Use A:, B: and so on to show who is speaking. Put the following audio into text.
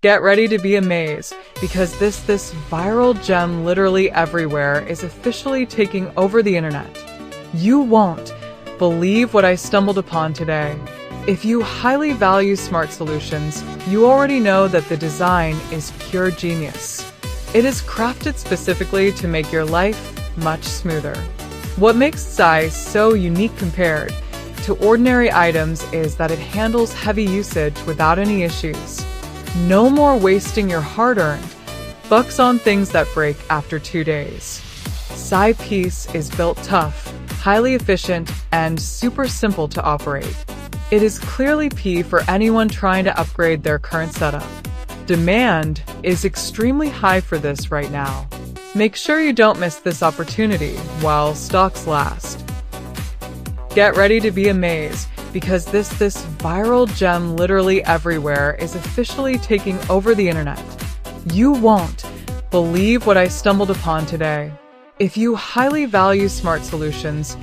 A: Get ready to be amazed, because this viral gem literally everywhere is officially taking over the internet. You won't believe what I stumbled upon today. If you highly value smart solutions, you already know that the design is pure genius. It is crafted specifically to make your life much smoother. What makes size so unique compared to ordinary items is that it handles heavy usage without any issues. No more wasting your hard-earned bucks on things that break after 2 days. Sai piece is built tough, highly efficient, and super simple to operate. It is clearly P for anyone trying to upgrade their current setup. Demand is extremely high for this right now. Make sure you don't miss this opportunity while stocks last. Get ready to be amazed, because this viral gem literally everywhere is officially taking over the internet. You won't believe what I stumbled upon today. If you highly value smart solutions,